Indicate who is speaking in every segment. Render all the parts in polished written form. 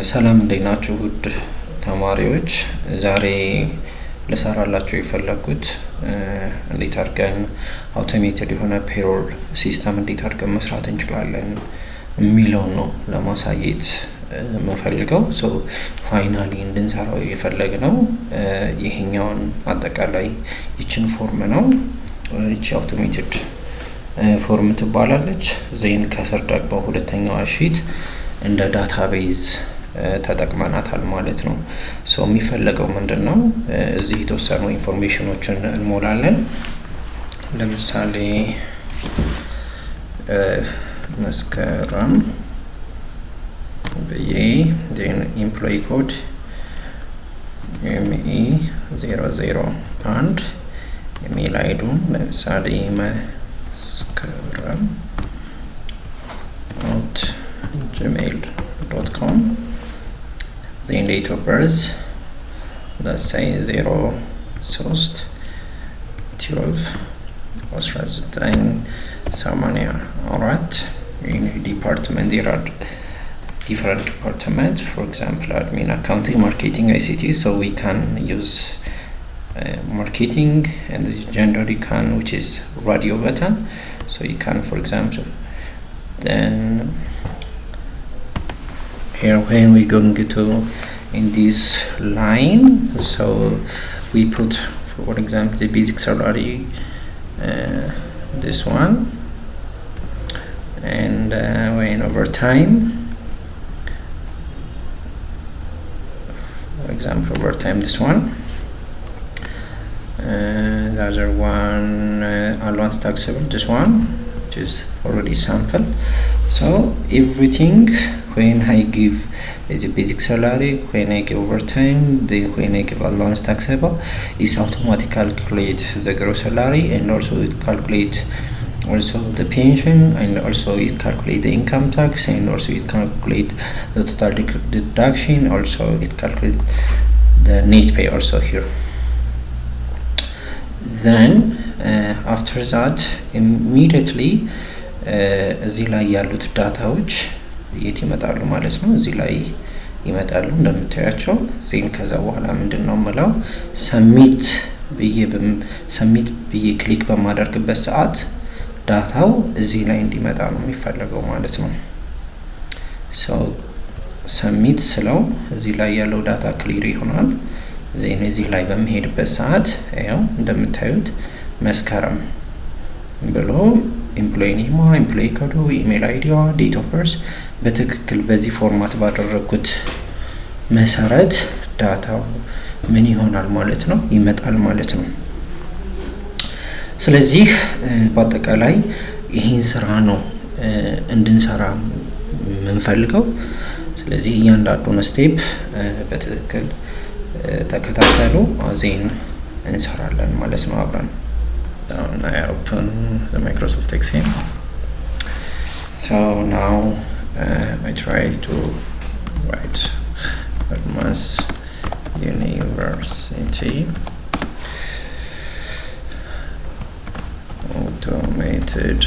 Speaker 1: ሰላም እንዴት ናችሁ ውድ ተማሪዎች? ዛሬ ልሰራላችሁ የፈለኩት እንዴት አድርገን አውቶሜትድ የሆነ ፔሮል ሲስተም እንዴት አድርገን መስራት እንችላለን የሚለው ነው ለማሳየት የምፈልገው። ፋይናሊ እንድንሰራው የፈለግነው ይሄኛውን አጠቃላይ ይችን ፎርም ነው። ይቺ አውቶሜትድ ፎርም ትባላለች። ዜን ከስር ደግሞ ሁለተኛዋ ሺት እንደ ዳታቤዝ ተጠቅመናታል ማለት ነው። የሚፈለገው ምንድነው? እዚህ የተወሰኑ ኢንፎርሜሽኖችን እንሞላለን። ለምሳሌ መስከረም ብዬ ዜን ኤምፕሎይ ኮድ ME001 ኢሜል አይዱን ለምሳሌ መስከረም @gmail.com then date of birth, let's say 03/12/1980. Alright, in department there are different departments, for example admin, accounting, marketing, ICT, so we can use marketing, and the gender you can, which is radio button, so you can, for example, then here when we going to in this line, so we put, for example, the basic salary, this one, and when overtime, for example overtime, this one, the other one, allowance taxable, this one, which is already sample. So everything, when I give the basic salary, when I give overtime, when I give allowance taxable, it automatically calculate the gross salary, and also it calculate also the pension, and also it calculate the income tax, and also it calculate the total deduction, also it calculate the net pay also here. Then after that immediately እዚህ ላይ ያሉት ዳታዎች የት ይመጣሉ ማለት ነው። እዚህ ላይ ይመጣሉ እንደምታያቸው። ዜን ከዛ በኋላ ምንድነው የምለው ሰሚት ብዬ ክሊክ በማደርግበት ሰዓት ዳታው እዚህ ላይ እንዲመጣ ነው የሚፈልገው ማለት ነው። ሰሚት ስለው እዚህ ላይ ያለው ዳታ ክሊር ይሆናል። ዜን እዚህ ላይ በመሄድበት ሰዓት ያው እንደምታዩት መስከረም ብሎ ኤምፕሎይ ኔም፣ ኤምፕሎይ ኮድ፣ ኢሜል አይዲዋ፣ ዴት ኦፍ በርዝ በትክክል በዚህ ፎርማት ባደረኩት መሰረት ዳታው ምን ይሆናል ማለት ነው ይመጣል ማለት ነው። ስለዚህ በአጠቃላይ ይሄን ስራ ነው እንድንሰራ የምንፈልገው። ስለዚህ እያንዳንዱን ስቴፕ በትክክል ተከታተሉ፣ ዜን እንሰራለን ማለት ነው አብረን። I open the Microsoft Excel. So now I try to write Advanced University Automated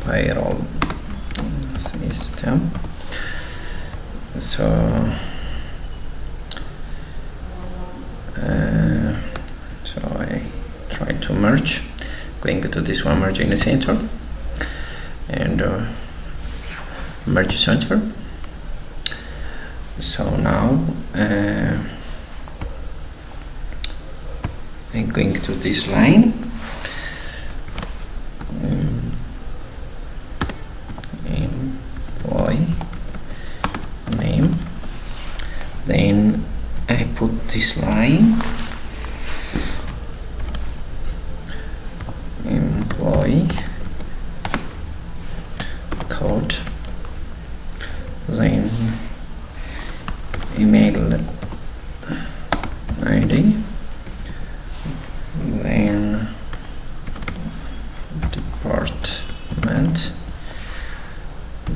Speaker 1: Payroll System. So I try to merge, going to this one, merge in the center, and merge center. So now I'm going to this line, employee name, then I put this line, employee code, then email ID, then department,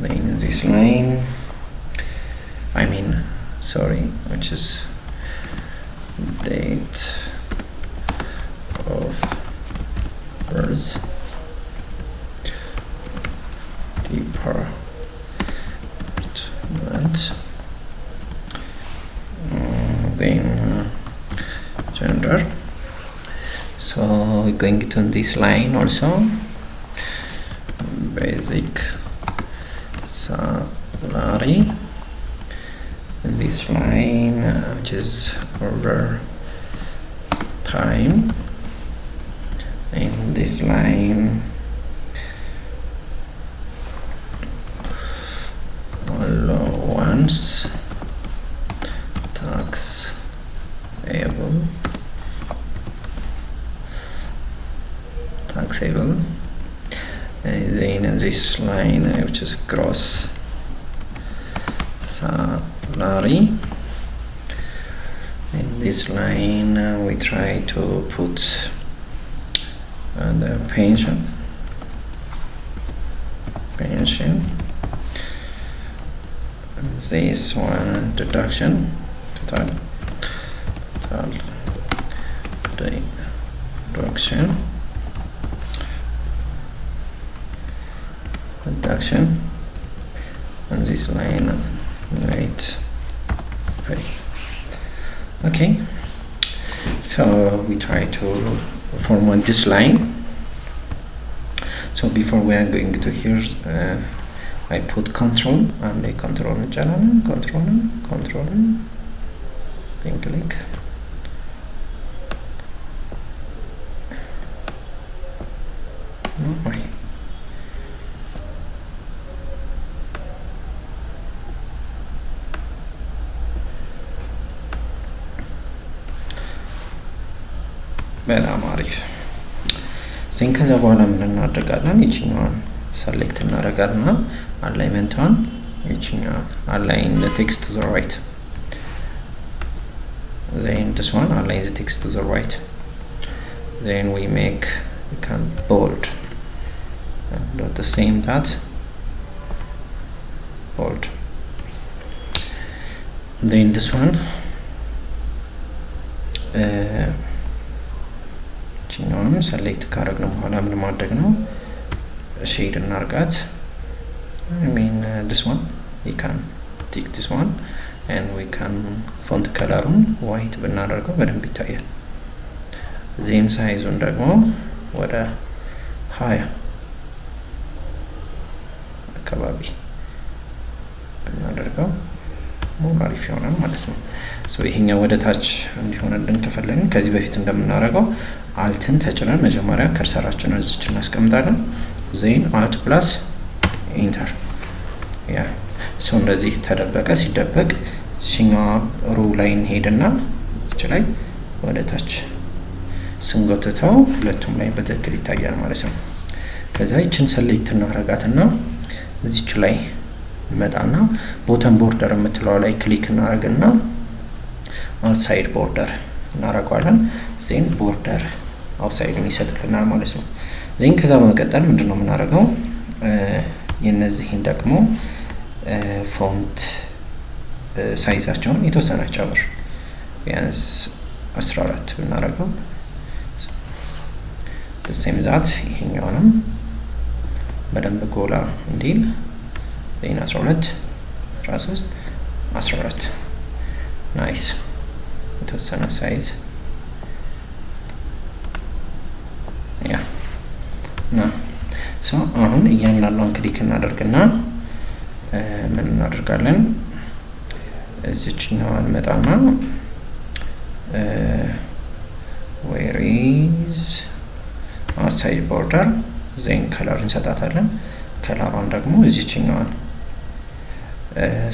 Speaker 1: then this line, which is date of birth, department, font, then gender. So we're going to this line also, basic salary, and this line which is over time, and this line allowance taxable, and then this line which is gross salary, in this line we try to put the pension, and this one deduction, total deduction, and this line rate pay. Okay, so we try to format this line. So before we are going to here, I put control and a control click. No way. በጣም አሪፍ። ዜን ከዛ በኋላ ምን እናደርጋለን? ይችኛዋን ሰሌክት እናደርጋልና አላይመንቷን ይችኛዋን align the text to the right, then this one align the text to the right, then we can bold, and at the same that bold, then this one ችኛውን ሰሌክት ካደረግነው በኋላ ምን ማድረግ ነው? ሼድ እናርጋት። I mean this one we can tick this one and we can font colorውን white ብናደርገው በደንብ ይታያል። ዜን ሳይዙን ደግሞ ወደ 20 አካባቢ ብናደርገው ሞር አሪፍ ይሆናል ማለት ነው። ሶ ይሄኛው ወደ ታች እንዲሆንልን ከፈለግን ከዚህ በፊት እንደምናደርገው አልትን ተጭነን መጀመሪያ ከርሰራችንን እዚች እናስቀምጣለን። ዜን አልት ፕላስ ኢንተር ያ ሶ እንደዚህ ተደበቀ። ሲደበቅ እዚህኛው ሮ ላይ እንሄድና እዚች ላይ ወደ ታች ስንጎትተው ሁለቱም ላይ በትክክል ይታያል ማለት ነው። ከዛ ይችን ሰሌክት እናደርጋትና እዚች ላይ መጣና ቦተም ቦርደር የምትለው ላይ ክሊክ እናደርግና አውትሳይድ ቦርደር እናደርጋለን። ዜን ቦርደር አውትሳይዱን ይሰጥልናል ማለት ነው። ዜን ከዛ በመቀጠል ምንድነው የምናደርገው? የነዚህን ደግሞ ፎንት ሳይዛቸውን የተወሰነ ጨምር፣ ቢያንስ 14 ብናደርገው ተሰም ዛት ይሄኛውንም በደንብ ጎላ እንዲል ዜን 12 13 14 ናይስ የተወሰነ ሳይዝ ያ ና ሶ አሁን እያንዳንዱን ክሊክ እናደርግና ምን እናደርጋለን? እዚህኛውን መጣና where is outside border ዜን ከለር እንሰጣታለን። ከለሯን ደግሞ እዚህኛውን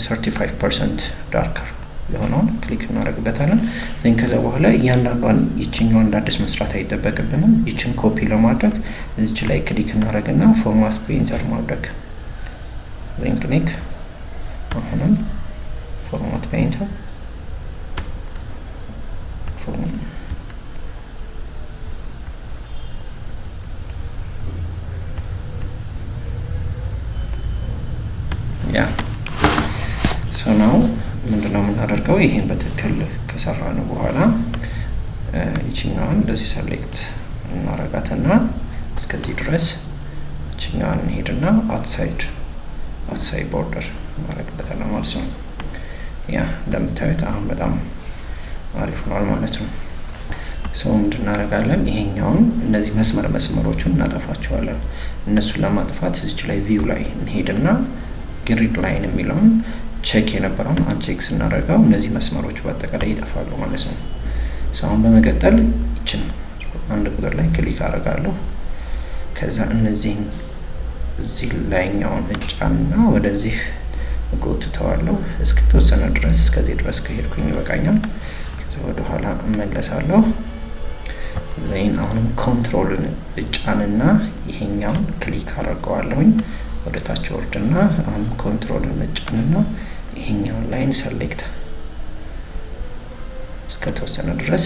Speaker 1: 35% ዳርከር የሆነውን ክሊክ እናደርግበታለን። ዜን ከዛ በኋላ እያንዳንዷን ይችኛውን እንዳዲስ መስራት አይጠበቅብንም። ይችን ኮፒ ለማድረግ እዚች ላይ ክሊክ እናደርግና ፎርማት ፔንተር ማድረግ ዜን ክሊክ አሁንም ፎርማት ፔንተር ያ ሶ ናው ምንድነው የምናደርገው? ይሄን በትክክል ከሰራነው በኋላ ይችኛውን እንደዚህ ሰሌክት እናረጋትና እስከዚህ ድረስ ይችኛውን ሄድና አውትሳይድ ቦርደር እናረግበታለን ማለት ነው። ያ እንደምታዩት አሁን በጣም አሪፍ ሆኗል ማለት ነው። ሰው እንድናረጋለን ይሄኛውን እነዚህ መስመሮቹን እናጠፋቸዋለን። እነሱን ለማጥፋት እዚች ላይ ቪው ላይ እንሄድና ግሪድ ላይን የሚለውን ቼክ የነበረውን አንቼክ ስናደርገው እነዚህ መስመሮች በአጠቃላይ ይጠፋሉ ማለት ነው። አሁን በመቀጠል ይችን አንድ ቁጥር ላይ ክሊክ አደርጋለሁ። ከዛ እነዚህን እዚህ ላይኛውን እጫንና ወደዚህ እጎትተዋለሁ እስከተወሰነ ድረስ እስከዚህ ድረስ ከሄድኩኝ ይበቃኛል። ከዛ ወደ ኋላ እመለሳለሁ። ዘይን አሁንም ኮንትሮልን እጫንና ይሄኛውን ክሊክ አደርገዋለሁኝ። ወደ ታች ወርድና አሁን ኮንትሮልን እጫንና ይሄኛውን ላይን ሰሌክት እስከተወሰነ ድረስ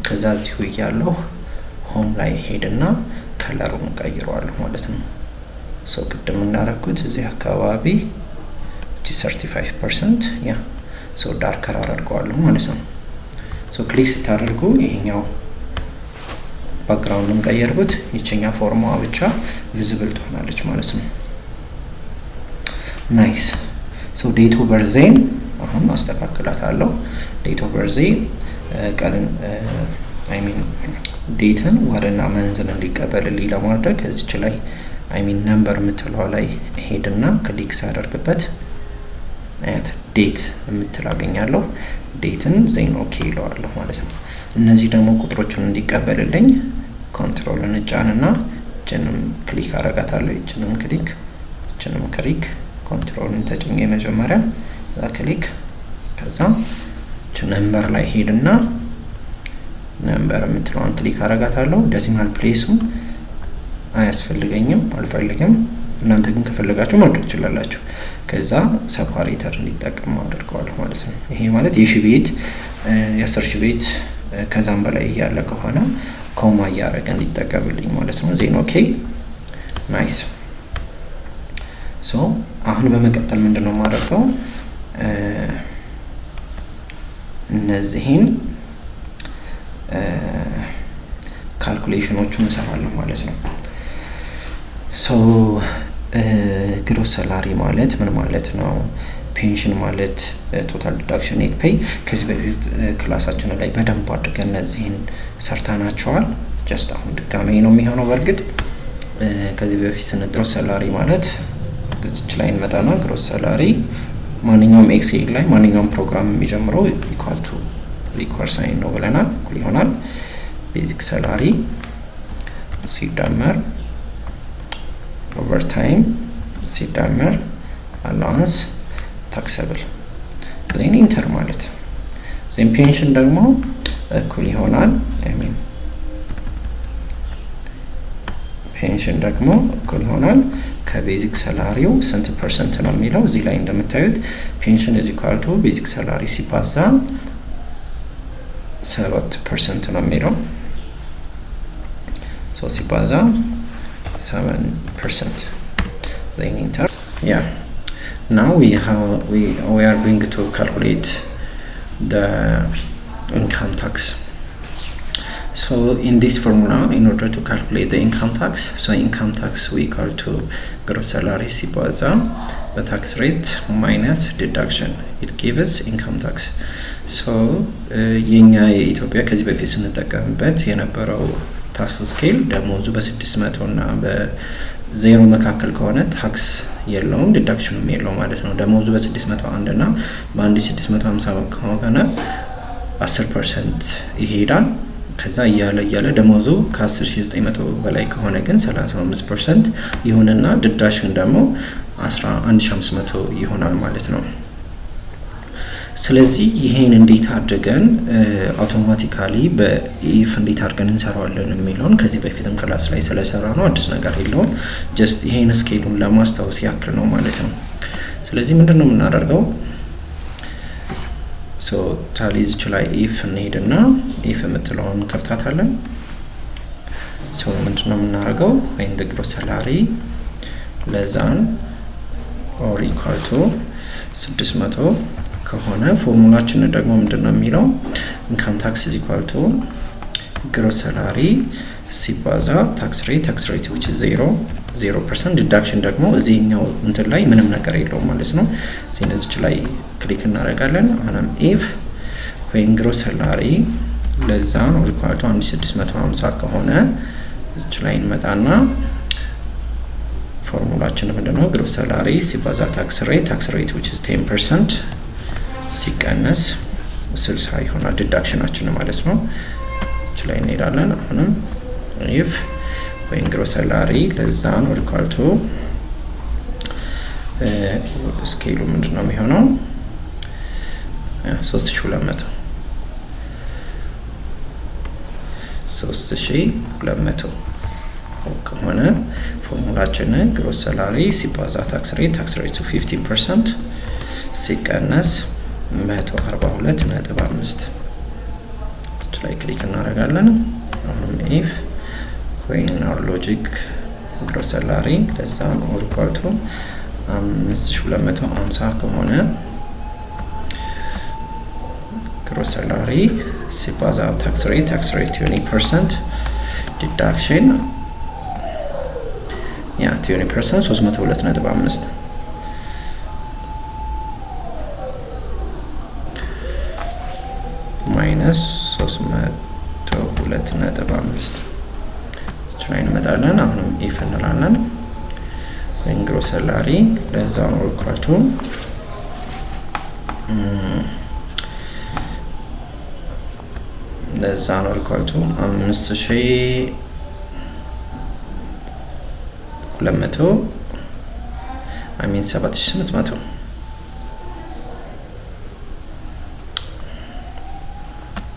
Speaker 1: ከዛ እዚሁ እያለሁ ሆም ላይ ሄድና ከለሩን ቀይረዋለሁ ማለት ነው። ቅድም እንዳደረኩት እዚህ አካባቢ 35% ያ ዳርከር አድርገዋለሁ ማለት ነው። ክሊክ ስታደርጉ ይሄኛው ባክግራውንድን ቀየርኩት። ይችኛ ፎርሟ ብቻ ቪዚብል ትሆናለች ማለት ነው። ናይስ። ዴት ኦፍ በርዜን አሁን አስተካክላታለሁ። ዴት ኦፍ በርዜ ቀንን ዴትን ወርና መንዝን እንዲቀበልልኝ ለማድረግ እዚች ላይ ነምበር የምትለው ላይ ሄድና ክሊክ ሳደርግበት አያት ዴት የምትል አገኛለሁ። ዴትን ዜን ኦኬ ይለዋለሁ ማለት ነው። እነዚህ ደግሞ ቁጥሮቹን እንዲቀበልልኝ ኮንትሮልን እጫንና እችንም ክሊክ አረጋታለሁ። እችንም ክሊክ ኮንትሮልን ተጭኜ መጀመሪያ እዛ ክሊክ ከዛ እች ነምበር ላይ ሄድና ነምበር የምትለዋን ክሊክ አረጋታለሁ። ዴሲማል ፕሌሱን አያስፈልገኝም አልፈልግም። እናንተ ግን ከፈለጋችሁ ማድረግ ትችላላችሁ። ከዛ ሰፓሬተር እንዲጠቀም አድርገዋለሁ ማለት ነው። ይሄ ማለት የ1000 ቤት የ10,000 ቤት ከዛም በላይ ያለ ከሆነ ኮማ እያደረገ እንዲጠቀምልኝ ማለት ነው። ዜን ኦኬ ናይስ። አሁን በመቀጠል ምንድነው የማደርገው እነዚህን ካልኩሌሽኖቹን እንሰራለን ማለት ነው። ግሮስ ሰላሪ ማለት ምን ማለት ነው? ፔንሽን ማለት ቶታል ዲዳክሽን ኔት ፔይ ከዚህ በፊት ክላሳችን ላይ በደንብ አድርገን እነዚህን ሰርተናቸዋል። ጀስት አሁን ድጋሜ ነው የሚሆነው። በእርግጥ ከዚህ በፊት ግሮስ ሰላሪ ማለት እዚች ላይ እንመጣና ግሮስ ሰላሪ ማንኛውም ኤክሴል ላይ ማንኛውም ፕሮግራም የሚጀምረው ኢኳል ሳይን ነው ብለናል። እኩል ይሆናል ቤዚክ ሰላሪ ሲደመር ኦቨርታይም ሲደመር አላዋንስ ታክሰብል ዜን ኢንተር ማለት ዜን ፔንሽን ደግሞ እኩል ይሆናል ፔንሽን ደግሞ እኩል ይሆናል ከቤዚክ ሰላሪው ስንት ፐርሰንት ነው የሚለው እዚህ ላይ እንደምታዩት ፔንሽን is equal to ቤዚክ ሰላሪ ሲባዛ 7% ነው የሚለው ሲባዛ 7%. Then enter. Yeah. Now we are going to calculate the income tax. So in this formula, in order to calculate the income tax, income tax we equal to gross salary sibaza the tax rate minus deduction. It gives us income tax. So የኛ የኢትዮጵያ ከዚህ በፊት ስንጠቀምበት የነበረው ታክስ ስኬል ደሞዙ በ600 እና በ0 መካከል ከሆነ ታክስ የለውም ዲዳክሽንም የለውም ማለት ነው። ደሞዙ በ601 እና በ1650 ከሆነ 10% ይሄዳል። ከዛ እያለ ደሞዙ ከ10900 በላይ ከሆነ ግን 35% ይሆንና ዲዳክሽን ደግሞ 11500 ይሆናል ማለት ነው። ስለዚህ ይሄን እንዴት አድርገን አውቶማቲካሊ በኢፍ እንዴት አድርገን እንሰራዋለን የሚለውን ከዚህ በፊትም ክላስ ላይ ስለሰራ ነው አዲስ ነገር የለውም። ጀስት ይሄን ስኬሉን ለማስታወስ ያክል ነው ማለት ነው። ስለዚህ ምንድነው የምናደርገው ታሊዝ ላይ ኢፍ እንሄድና ኢፍ የምትለውን ከፍታታለን። ምንድነው የምናደርገው when the gross salary less than or equal to 600 ከሆነ ፎርሙላችን ደግሞ ምንድነው የሚለው income tax is equal to gross salary ሲባዛ ታክስ ሬት which is 0% ዲዳክሽን ደግሞ እዚህኛው እንትን ላይ ምንም ነገር የለውም ማለት ነው። እዚች ላይ ክሊክ እናደርጋለን። አሁንም if when gross salary ለዛ ነው equal to 1650 ከሆነ እዚች ላይ እንመጣና ፎርሙላችን ምንድነው? gross salary ሲባዛ ታክስ ሬት which is 10% ሲቀነስ 60 ይሆናል ዲዳክሽናችን ማለት ነው። እዚች ላይ እንሄዳለን። አሁንም if when gross salary ለዛ ነው equal to ስኬሉ ምንድነው የሚሆነው? 3200 ከሆነ ፎርሙላችን gross salary ሲባዛ ታክስ ሬት 15% ሲቀነስ 142.5 ላይ ክሊክ እናደርጋለን። አሁን if when our logic gross salary ለዛ ነው equal to 5250 ከሆነ gross salary ሲባዛ ታክስ ሬት 20% deduction 20% 302.5 minus 302.5 ላይ እንመጣለን። አሁንም if እንላለን when gross salary ለዛ ነው equal to ለዛ ነው equal to 5200 7800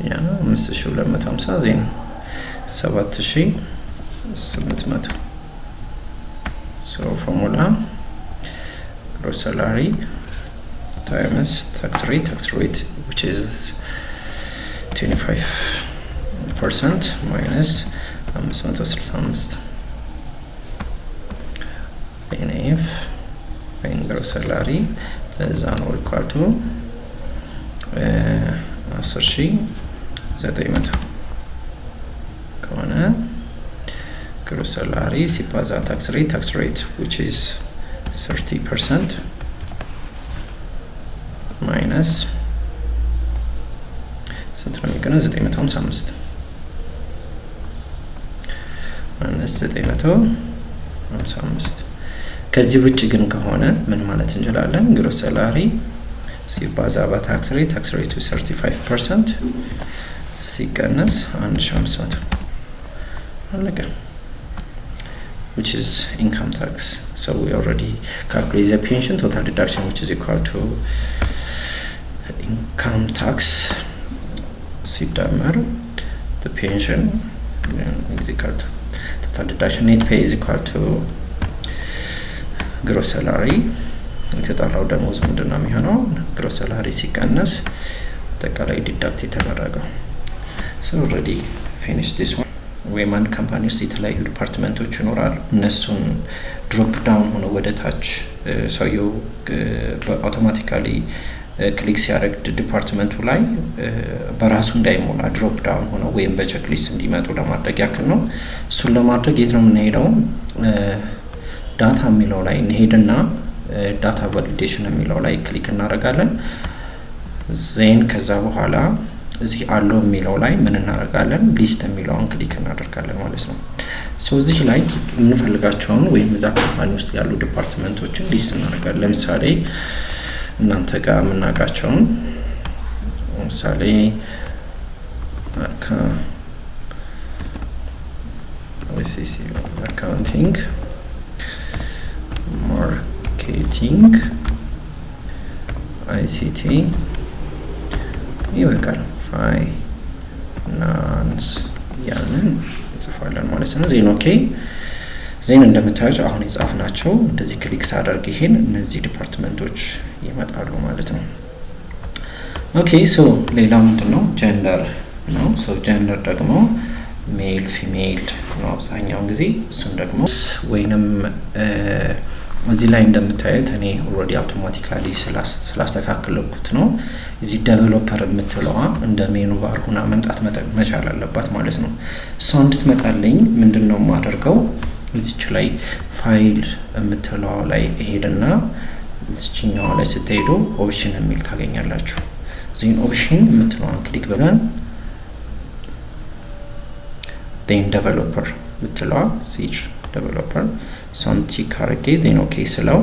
Speaker 1: 5250 ዜን 7800 so formula gross salary times tax rate which is 25% minus 565 then if when gross salary is equal to 10,900 ከሆነ gross salary ሲባዛ tax rate which is 30% minus ስንት ነው የሚሆነው? 955 minus 955 ከዚህ ውጪ ግን ከሆነ ምን ማለት እንችላለን? gross salary ሲባዛ በታክስ ሬት 35% ሲቀነስ 1500 አለቀ, which is income tax. So we already calculate the pension total deduction which is equal to income tax ሲደመር the pension is equal to total deduction net pay is equal to gross salary የተጣራው ደሞዝ ምንድነው የሚሆነው? gross salary ሲቀነስ ተቀላይ ዲዳክት የተደረገው. So already finished this one. ወይማን ካምፓኒስ የተለያዩ ዲፓርትመንቶች ይኖራሉ። እነሱን ድሮፕ ዳውን ሆኖ ወደ ታች ሰውየው በአውቶማቲካሊ ክሊክ ሲያደርግ ዲፓርትመንቱ ላይ በራሱ እንዳይሞላ ድሮፕ ዳውን ሆኖ ወይም በቼክ ሊስት እንዲመጡ ለማድረግ ያክል ነው። እሱን ለማድረግ የት ነው የምንሄደው? ዳታ የሚለው ላይ እንሄድና ዳታ ቫሊዴሽን የሚለው ላይ ክሊክ እናደርጋለን። ዜን ከዛ በኋላ እዚህ አለው የሚለው ላይ ምን እናደርጋለን? ሊስት የሚለውን ክሊክ እናደርጋለን ማለት ነው። ሶ እዚህ ላይ የምንፈልጋቸውን ወይም እዛ ካምፓኒ ውስጥ ያሉ ዲፓርትመንቶችን ሊስት እናደርጋለን። ለምሳሌ እናንተ ጋር የምናውቃቸውን ለምሳሌ አካውንቲንግ፣ ማርኬቲንግ፣ አይሲቲ ይበቃል። ፋይናንስ ያንን እንጽፋለን ማለት ነው። ዜን ኦኬ። ዜን እንደምታዩት አሁን የጻፍናቸው እንደዚህ ክሊክ ሳደርግ ይሄን እነዚህ ዲፓርትመንቶች ይመጣሉ ማለት ነው። ኦኬ ሶ ሌላው ምንድነው? ጀንደር ነው። ሶ ጀንደር ደግሞ ሜል ፊሜል ነው አብዛኛውን ጊዜ። እሱን ደግሞ ወይንም እዚህ ላይ እንደምታዩት እኔ ኦልሬዲ አውቶማቲካሊ ስላስተካከልኩት ነው። እዚህ ዴቨሎፐር የምትለዋ እንደ ሜኑ ባር ሆና መምጣት መቻል አለባት ማለት ነው። እሷ እንድትመጣልኝ ምንድነው የማደርገው? እዚች ላይ ፋይል የምትለዋ ላይ እሄድና እዚችኛዋ ላይ ስትሄዱ ኦፕሽን የሚል ታገኛላችሁ። ዜን ኦፕሽን የምትለዋን ክሊክ ብለን ዜን ዴቨሎፐር የምትለዋ ሲች ዴቨሎፐር እሷን ቲክ አድርጌ ዜን ኦኬ ስለው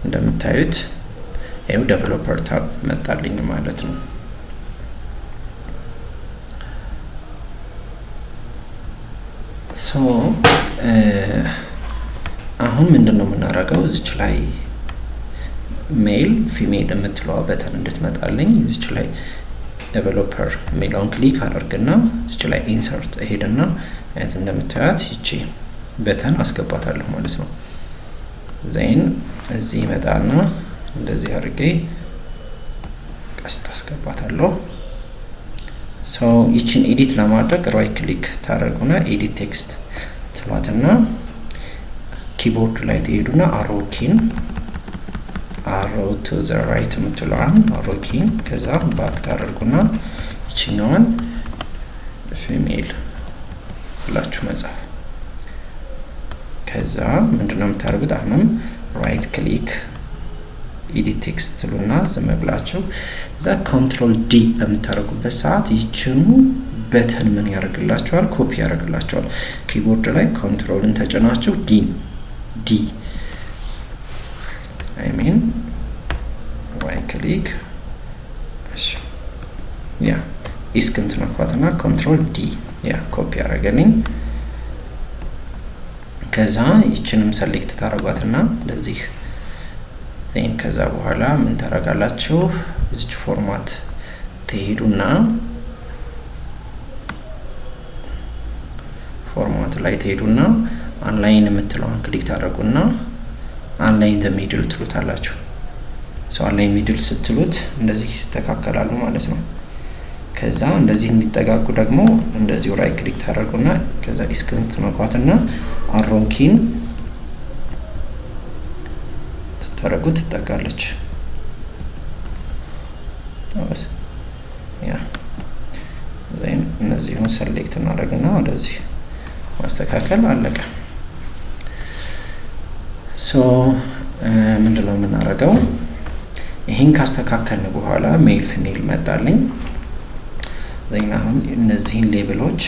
Speaker 1: እንደምታዩት ይኸው ዴቨሎፐር ታብ መጣልኝ ማለት ነው። ሶ አሁን ምንድነው የምናደርገው? እዚች ላይ ሜል ፊሜል የምትለዋ በተን እንድትመጣልኝ እዚች ላይ ዴቨሎፐር የሚለውን ክሊክ አድርግና እዚች ላይ ኢንሰርት እሄድና አይነት እንደምታዩት ይቺ በተን አስገባታለሁ ማለት ነው። ዜን እዚህ መጣና እንደዚህ አድርጌ ቀስት አስገባታለሁ። ሶ ይቺን ኤዲት ለማድረግ ራይት ክሊክ ታደርጉና ኤዲት ቴክስት ትሏትና ኪቦርድ ላይ ትሄዱና አሮ ቱ ዘ ራይት የምትለዋን አሮ ኪን ከዛ ባክ ታደርጉና ይችኛዋን ፊሜል ብላችሁ መጻፍ። ከዛ ምንድነው የምታደርጉት? አሁንም ራይት ክሊክ ኤዲት ቴክስት ትሉና ዝም ብላችሁ እዛ ኮንትሮል ዲ በምታደርጉበት ሰዓት ይችኑ በተን ምን ያደርግላችኋል? ኮፒ ያደርግላችኋል። ኪቦርድ ላይ ኮንትሮልን ተጭናችሁ ዲ አይ ሚን ራይት ክሊክ ያ ኢስክን ትነኳትና ኮንትሮል ዲ ያ ኮፒ ያደርገልኝ። ከዛ ይችንም ሰሌክት ታደርጓትና እንደዚህ ዜን ከዛ በኋላ ምን ታደርጋላችሁ? እዚች ፎርማት ትሄዱና ፎርማት ላይ ትሄዱና አንላይን የምትለውን ክሊክ ታደርጉና አንላይን ዘ ሚድል ትሉታላችሁ። ሶ አንላይን ሚድል ስትሉት እንደዚህ ይስተካከላሉ ማለት ነው። ከዛ እንደዚህ እንዲጠጋጉ ደግሞ እንደዚህ ራይት ክሊክ ታደርጉና ከዛ ኢስክን ትነኳትና አሮንኪን ስታደርጉት ትጠጋለች። ያ ዜን እነዚህን ሰሌክት እናደርግና ወደዚህ ማስተካከል አለቀ። ሶ ምንድነው የምናደርገው? ይሄን ካስተካከልን በኋላ ሜል ፊሜል መጣልኝ። ዜን አሁን እነዚህን ሌብሎች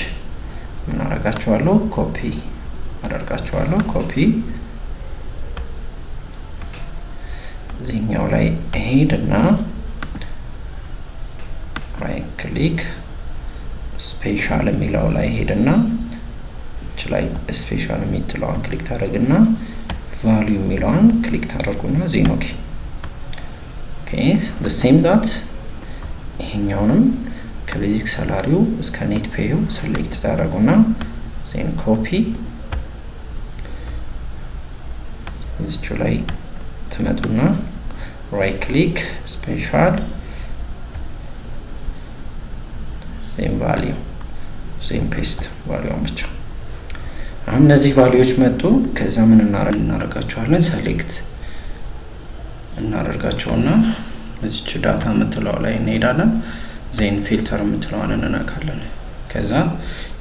Speaker 1: ምን አደርጋቸዋለሁ? ኮፒ አደርጋቸዋለሁ። ኮፒ እዚህኛው ላይ ሄድና ራይት ክሊክ ስፔሻል የሚለው ላይ ሄድና እች ላይ ስፔሻል የሚለውን ክሊክ ታደርግና ቫልዩ የሚለውን ክሊክ ታደርጉና ዜን ኦኬ the same that ይሄኛውንም ከቤዚክ ሳላሪው እስከ ኔት ፔዩ ሰሌክት ታደርጉና ዜን ኮፒ እዚች ላይ ትመጡና ራይት ክሊክ ስፔሻል ዜን ቫልዩ ዜን ፔስት ቫልዩን ብቻ። አሁን እነዚህ ቫልዩዎች መጡ። ከዛ ምን እናደርጋቸዋለን? ሰሌክት እናደርጋቸውና እዚች ዳታ የምትለው ላይ እንሄዳለን። ዜን ፊልተር የምትለዋን እንነካለን። ከዛ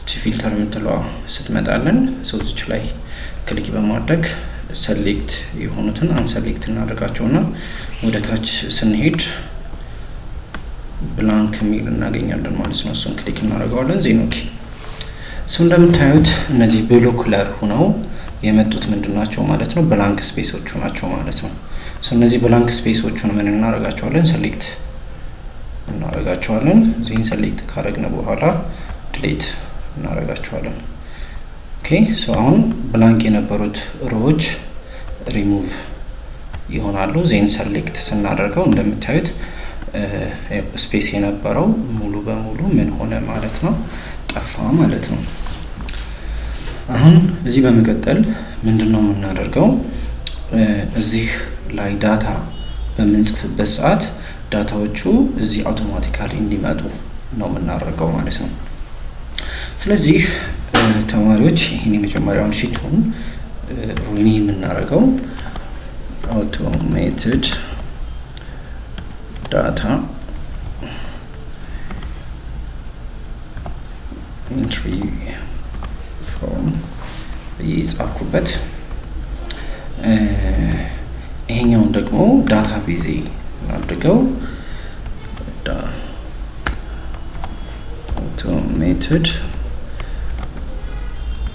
Speaker 1: እቺ ፊልተር የምትለዋ ስትመጣለን እዚች ላይ ክሊክ በማድረግ ሰሌክት የሆኑትን አንሰሌክት እናደርጋቸውና ወደ ታች ስንሄድ ብላንክ የሚል እናገኛለን ማለት ነው። እሱን ክሊክ እናደርገዋለን። ዜን ኦኬ ሶ እንደምታዩት እነዚህ ብሉ ከለር ሆነው የመጡት ምንድናቸው ማለት ነው? ብላንክ ስፔሶቹ ናቸው ማለት ነው። ሶ እነዚህ ብላንክ ስፔሶቹን ምን እናደርጋቸዋለን? ሰሌክት እናደርጋቸዋለን። ዜን ሰሌክት ካደረግን በኋላ ዲሊት እናደርጋቸዋለን። ኦኬ ሶ አሁን ብላንክ የነበሩት ሮዎች ሪሙቭ ይሆናሉ። ዜን ሰሌክት ስናደርገው እንደምታዩት ስፔስ የነበረው ሙሉ በሙሉ ምን ሆነ ማለት ነው? ጠፋ ማለት ነው። አሁን እዚህ በመቀጠል ምንድነው የምናደርገው? እዚህ ላይ ዳታ በምንጽፍበት ሰዓት ዳታዎቹ እዚህ አውቶማቲካሊ እንዲመጡ ነው የምናደርገው ማለት ነው። ስለዚህ ተማሪዎች ይሄን የመጀመሪያውን ሺቱን ሪኔም የምናደርገው automated data entry form ይጻፍኩበት ይሄኛውን ደግሞ ዳታቤዝ አድርገው automated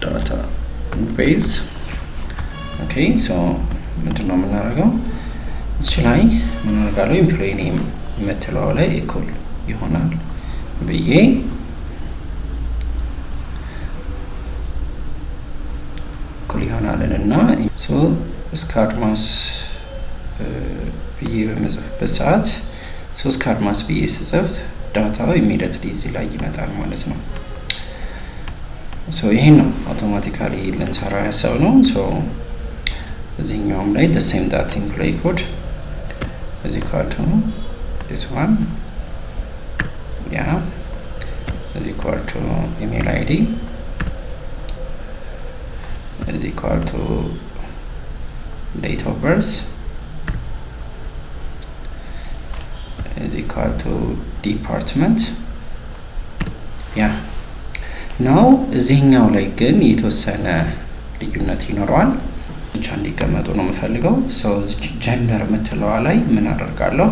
Speaker 1: database okay so ምንድነው የምናደርገው እዚህ ላይ ምን አደርጋለሁ ኤምፕሎይ ኔም የምትለው ላይ ኢኩል ይሆናል ብዬ ኢኩል ይሆናልና ሶ ስካድማስ ብዬ በመጻፍበት ሰዓት ሶ ስካድማስ ብዬ ስጽፍ ዳታው ኢሚዲየትሊ እዚህ ላይ ይመጣል ማለት ነው ሶ ይሄን ነው አውቶማቲካሊ ልንሰራ ያሰብነው ሶ እዚህኛውም ላይ the same that employee code is equal to this one yeah is equal to email id is equal to date of birth is equal to department yeah now እዚህኛው ላይ ግን የተወሰነ ልዩነት ይኖረዋል ብቻ እንዲቀመጡ ነው የምፈልገው ሰው ጀንደር የምትለው ላይ ምን አደርጋለሁ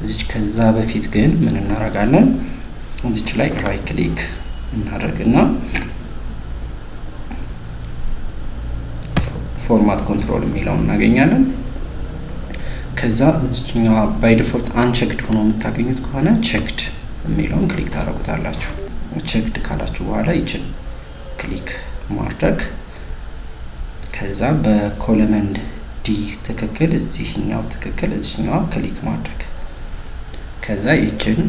Speaker 1: እዚህ ከዛ በፊት ግን ምን እናደርጋለን እዚህ ላይ ራይት ክሊክ እናደርግና ፎርማት ኮንትሮል የሚለውን እናገኛለን ከዛ እዚህኛው ባይ ዲፎልት አንቸክድ ሆኖ የምታገኙት ከሆነ ቼክድ የሚለውን ክሊክ ታደርጉታላችሁ ቼክድ ካላችሁ በኋላ ይችን ክሊክ ማድረግ ከዛ በኮለመንድ ዲ ትክክል እዚህኛው ትክክል እዚህኛው ክሊክ ማድረግ ከዛ ይችን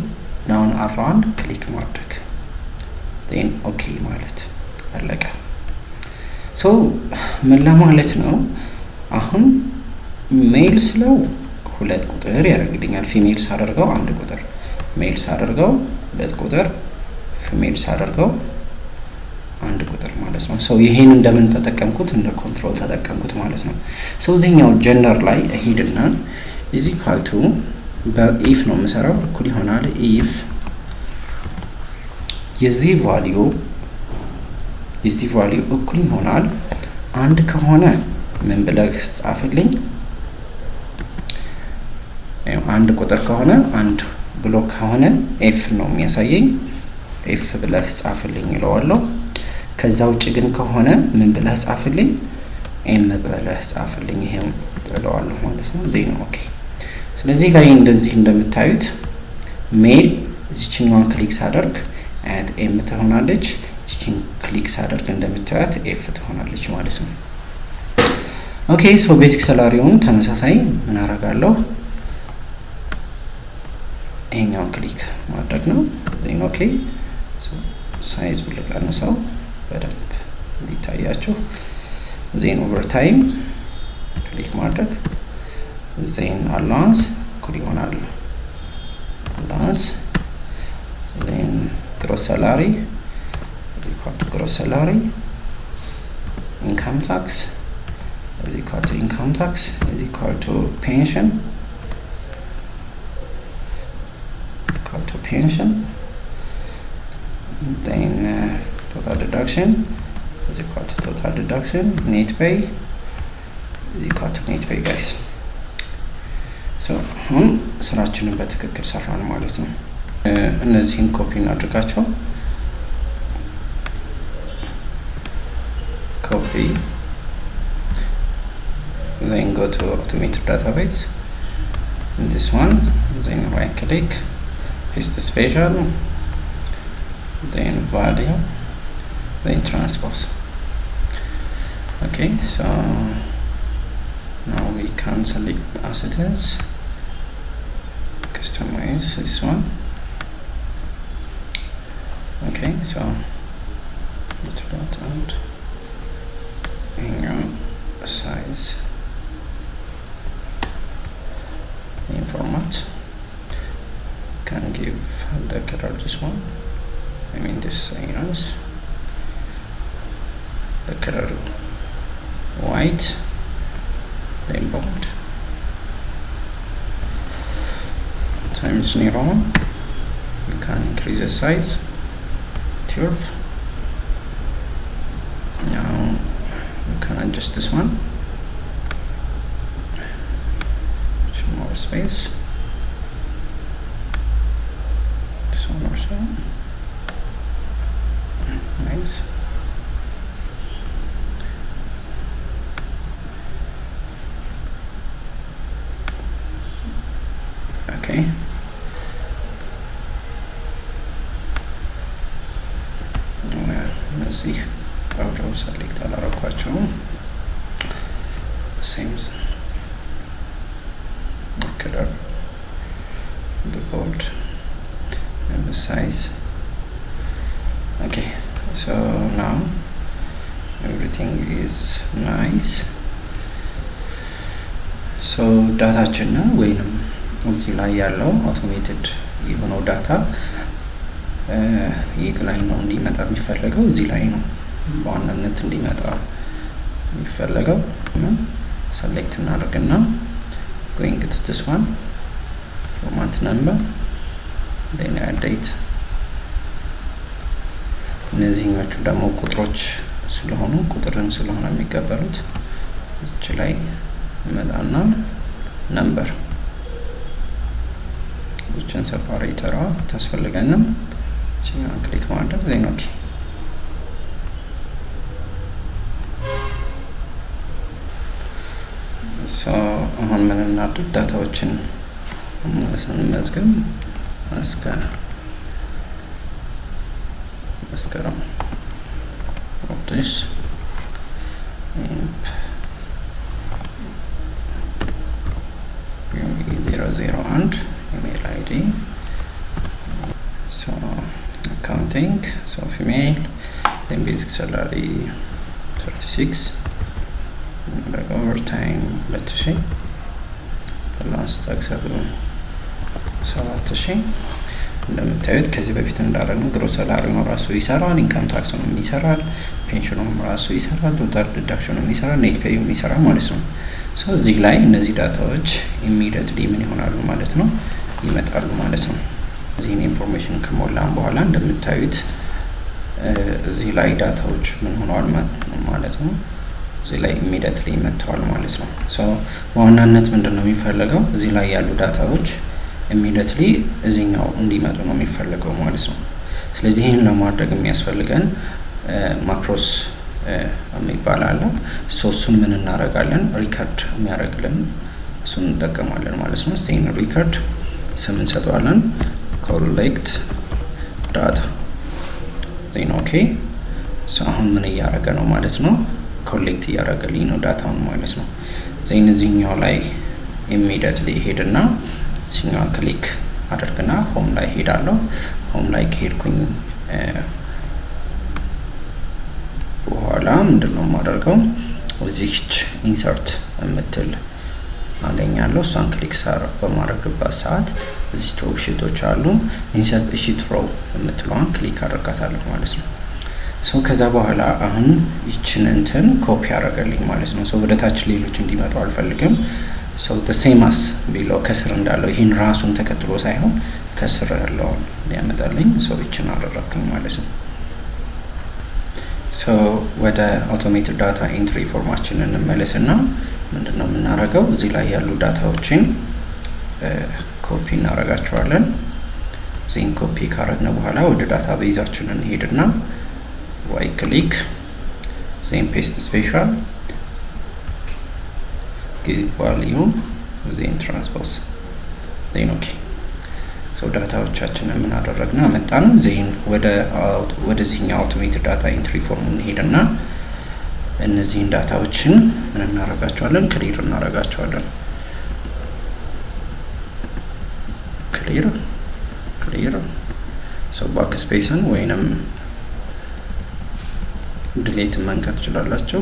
Speaker 1: ዳውን አራውን ክሊክ ማድረግ then ኦኬ ማለት አለቀ ሶ ምን ለማለት ነው አሁን ሜል ስለው 2 ቁጥር ያደርግልኛል ፊሜል ሳደርገው 1 ቁጥር ሜል ሳደርገው 2 ቁጥር ፊሜል ሳደርገው 1 ቁጥር ማለት ነው ሶ ይሄን እንደምን ተጠቀምኩት እንደ ኮንትሮል ተጠቀምኩት ማለት ነው ሶ እዚህኛው ጀንደር ላይ ሄድና is equal to በኢፍ ነው የምሰራው እኩል ይሆናል ኢፍ የዚህ ቫልዩ እኩል ይሆናል 1 ከሆነ ምን ብለህ ጻፍልኝ 1 ቁጥር ከሆነ 1 ብሎክ ከሆነ ኤፍ ነው የሚያሳየኝ ኤፍ ብለህ ጻፍልኝ ይለዋለሁ ከዛ ውጭ ግን ከሆነ ምን ብለህ ጻፍልኝ ኤም ብለህ ጻፍልኝ ይሄም ብለዋለሁ ማለት ነው ዜን ኦኬ ስለዚህ ላይ እንደዚህ እንደምታዩት ሜል እዚህኛውን ክሊክ ሳደርግ አት ኤም ትሆናለች እዚህን ክሊክ ሳደርግ እንደምታዩት ኤፍ ትሆናለች ማለት ነው ኦኬ ሶ ቤዚክ ሰላሪውን ተመሳሳይ ምን አደርጋለሁ ይሄኛውን ክሊክ ማድረግ ነው ዜን ኦኬ ሶ ሳይዝ ብለቀነሰው በደንብ እንዲታያችሁ ዜን ኦቨር ታይም ክሊክ ማድረግ ዜን አላንስ እኩል ይሆናል አላንስ ዜን ግሮስ ሳላሪ equal to gross salary income tax is equal to income tax is equal to pension then total deduction is equal to total deduction net pay is equal to net pay guys so ስራችንን በትክክል ሰራን ማለት ነው እነዚህን ኮፒ እናድርጋቸው copy then go to automated database and this one then right click paste the special then value then transpose okay so now we can select as it is customize this one okay so let's put out in your size in format can give the color this one I mean this the color white, then bold, times 0. You can increase the size 12. Now you can adjust this one, more space, this one also, nice. Okay, እነዚህ አብረው ሰሌክት አላረኳቸውም። same color, the bold and the size. Okay, so now everything is nice. so ዳታችን ነው ወይንም እዚህ ላይ ያለው አውቶሜትድ የሆነው ዳታ የት ላይ ነው እንዲመጣ የሚፈልገው? እዚህ ላይ ነው በዋናነት እንዲመጣ የሚፈልገው። ሰሌክት እናደርግና going to this one, format number, then add date. እነዚህኞቹ ደግሞ ቁጥሮች ስለሆኑ ቁጥርን ስለሆነ የሚቀበሉት እዚህ ላይ መጣና ነምበር እችን ሰፓሬተሯ ታስፈልገንም እቺን ክሊክ ማድረግ ዜን ኦኬ። ሶ አሁን ምን እናድርግ? ዳታዎችን እንመዝግብ። መስከረም ኦፕቲስ and email ID. So accounting, so female, then basic salary 36, like overtime 2000, last taxable 7000. እንደምታዩት ከዚህ በፊት እንዳደረግነው ግሮስ ሳላሪ ነው ራሱ ይሰራል፣ ኢንካም ታክስ ነው ይሰራል፣ ፔንሽኑም ራሱ ይሰራል፣ ቶታል ዲዳክሽኑም ይሰራል፣ ኔት ፔይም ይሰራል ማለት ነው። ሶ እዚህ ላይ እነዚህ ዳታዎች ኢሚዲየትሊ ምን ይሆናሉ ማለት ነው? ይመጣሉ ማለት ነው። እዚህን ኢንፎርሜሽን ከሞላን በኋላ እንደምታዩት እዚህ ላይ ዳታዎች ምን ሆነዋል ማለት ነው? እዚህ ላይ ኢሚዲየትሊ መጥተዋል ማለት ነው። ሶ በዋናነት ምንድነው የሚፈልገው? እዚህ ላይ ያሉ ዳታዎች ኢሚዲየትሊ እዚህኛው እንዲመጡ ነው የሚፈልገው ማለት ነው። ስለዚህ ይሄን ለማድረግ የሚያስፈልገን ማክሮስ የሚባል አለ። እሱን ምን እናደርጋለን? ሪከርድ የሚያደርግልን እሱን እንጠቀማለን ማለት ነው። እዚህን ሪከርድ ስም እንሰጠዋለን፣ ኮሌክት ዳታ ዜን ኦኬ። አሁን ምን እያደረገ ነው ማለት ነው? ኮሌክት እያደረገልኝ ነው ዳታውን ማለት ነው። ዜን እዚህኛው ላይ ኢሚዲየትሊ ሄድና እዚህኛው ክሊክ አድርግና ሆም ላይ ሄዳለሁ። ሆም ላይ ከሄድኩኝ በኋላ ምንድነው የማደርገው? እዚህች ኢንሰርት የምትል አገኛለሁ። እሷን ክሊክ በማድረግበት ሰዓት እዚህ ኦፕሽኖች አሉ። ኢንሰርት ሺት ሮው የምትለዋን ክሊክ አድርጋታለሁ ማለት ነው። ሶ ከዛ በኋላ አሁን ይችን እንትን ኮፒ አደረገልኝ ማለት ነው። ሶ ወደ ታች ሌሎች እንዲመጡ አልፈልግም። ሶ the same as ቢለው ከስር እንዳለው ይሄን ራሱን ተከትሎ ሳይሆን ከስር ያለውን ያመጣልኝ። ሶ ይችን አደረኩኝ ማለት ነው። ሶ ወደ አውቶሜትድ ዳታ ኤንትሪ ፎርማችን እንመለስና ምንድነው የምናደርገው? እዚህ ላይ ያሉ ዳታዎችን ኮፒ እናደርጋቸዋለን። ዜን ኮፒ ካደረግን በኋላ ወደ ዳታ ቤዛችን እንሄድና ዋይ ክሊክ ዜን ፔስት ስፔሻል give value ዜን ትራንስፖዝ ዜን ኦኬ። ሶ ዳታዎቻችንን ምን አደረግና አመጣን። ዜን ወደዚህኛው አውቶሜትድ ዳታ ኤንትሪ ፎርም እንሄድና እነዚህን ዳታዎችን ምን እናደርጋቸዋለን? ክሊር እናደርጋቸዋለን። ክሊር ሶ ባክ ስፔስን ወይንም ዲሌት መንካት ትችላላችሁ።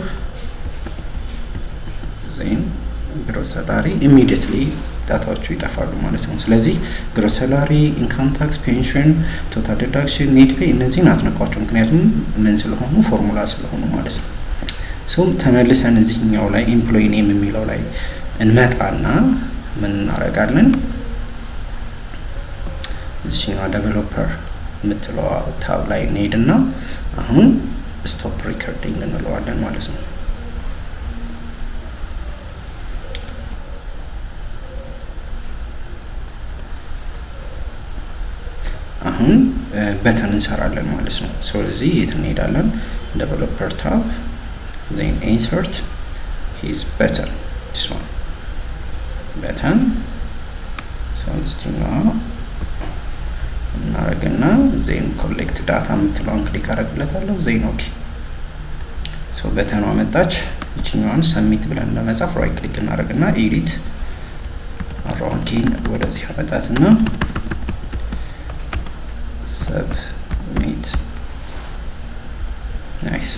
Speaker 1: ዜን ግሮስ ሳላሪ ኢሚዲየትሊ ዳታዎቹ ይጠፋሉ ማለት ነው። ስለዚህ ግሮስ ሳላሪ፣ ኢንካም ታክስ፣ ፔንሽን፣ ቶታል ዲዳክሽን፣ ኔት ፔይ እነዚህን አትነኳቸው፣ ምክንያቱም ምን ስለሆኑ ፎርሙላ ስለሆኑ ማለት ነው። ሶ ተመልሰን እዚህኛው ላይ ኤምፕሎይ ኔም የሚለው ላይ እንመጣና ምን እናደርጋለን? እዚህኛው ዴቨሎፐር የምትለው ታብ ላይ እንሄድና አሁን ስቶፕ ሪከርዲንግ እንለዋለን ማለት ነው። አሁን በተን እንሰራለን ማለት ነው። ስለዚህ የት እንሄዳለን? ዴቨሎፐር ታብ then insert his button, this one button so እናረግና ዜን ኮሌክት ዳታ የምትለውን ክሊክ አረግለታለሁ። ዜን ኦኬ ሶ በተኗ መጣች። እቺኛዋን ሰሚት ብለን ለመጻፍ ራይት ክሊክ እናረግና ኤዲት አራውንኪን ወደዚህ አመጣትና ሰብሚት ናይስ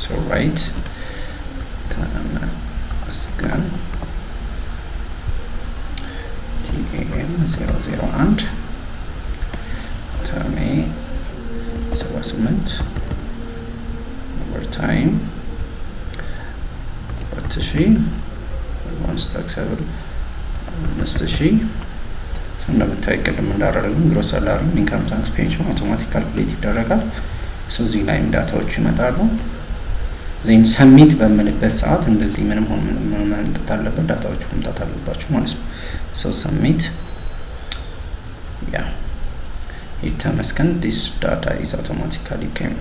Speaker 1: so right scan TAM001 ተሜ 78 overtime 4000 advanced taxable 5000 እንደምታይ ቅድም እንዳደረግን ግሮስ ሳላሪ ኢንካም ታክስ ፔንሽን አውቶማቲክ ካልኩሌት ይደረጋል። እዚህ ላይ ዳታዎች ይመጣሉ። ዜን ሰሚት በምንበት ሰዓት እንደዚህ ምንም ሆነ ምንም መምጣት አለበት፣ ዳታዎች መምጣት አለባቸው ማለት ነው። ሶ ሰሚት ያ ይተመስገን this data is automatically came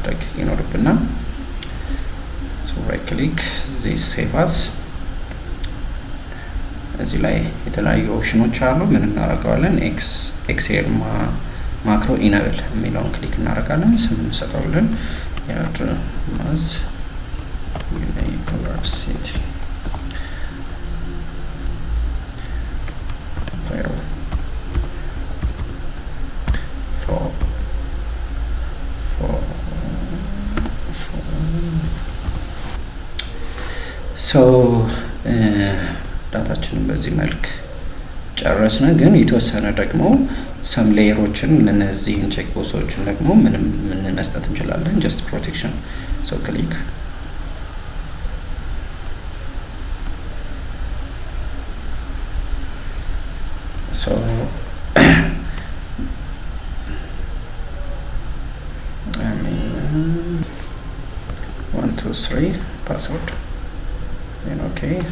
Speaker 1: like ይኖርብናል። so right click this save as እዚህ ላይ የተለያዩ ኦፕሽኖች አሉ። ምን እናደርጋለን? ኤክሴል ማክሮ ኢነብል የሚለውን ክሊክ እናደርጋለን። ስም እንሰጠዋለን። ያድርማስ ዩኒቨርሲቲ ሶ ዳታችንን በዚህ መልክ ጨረስን። ግን የተወሰነ ደግሞ ሰም ሌየሮችን ለነዚህን ቼክ ቦክሶችን ደግሞ ምን መስጠት እንችላለን? ጀስት ፕሮቴክሽን ሶ ክሊክ ሶ 1 2 3 password then okay 1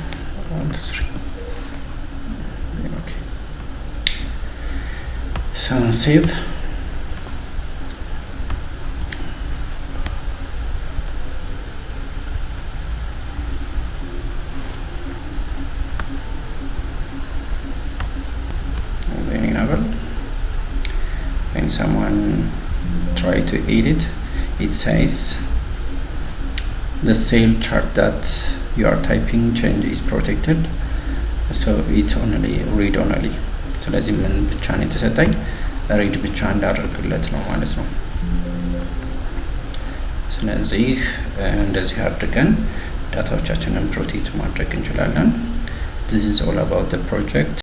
Speaker 1: 2 3 then okay so save and then enable. When someone try to edit, it says the sale chart that you are typing change is protected, so it's only read only. ስለዚህ ምን ብቻ ነው የተሰጠኝ? ሪድ ብቻ እንዳደርግለት ነው ማለት ነው። ስለዚህ እንደዚህ አድርገን ዳታዎቻችንን ፕሮቴክት ማድረግ እንችላለን። This is all about the project.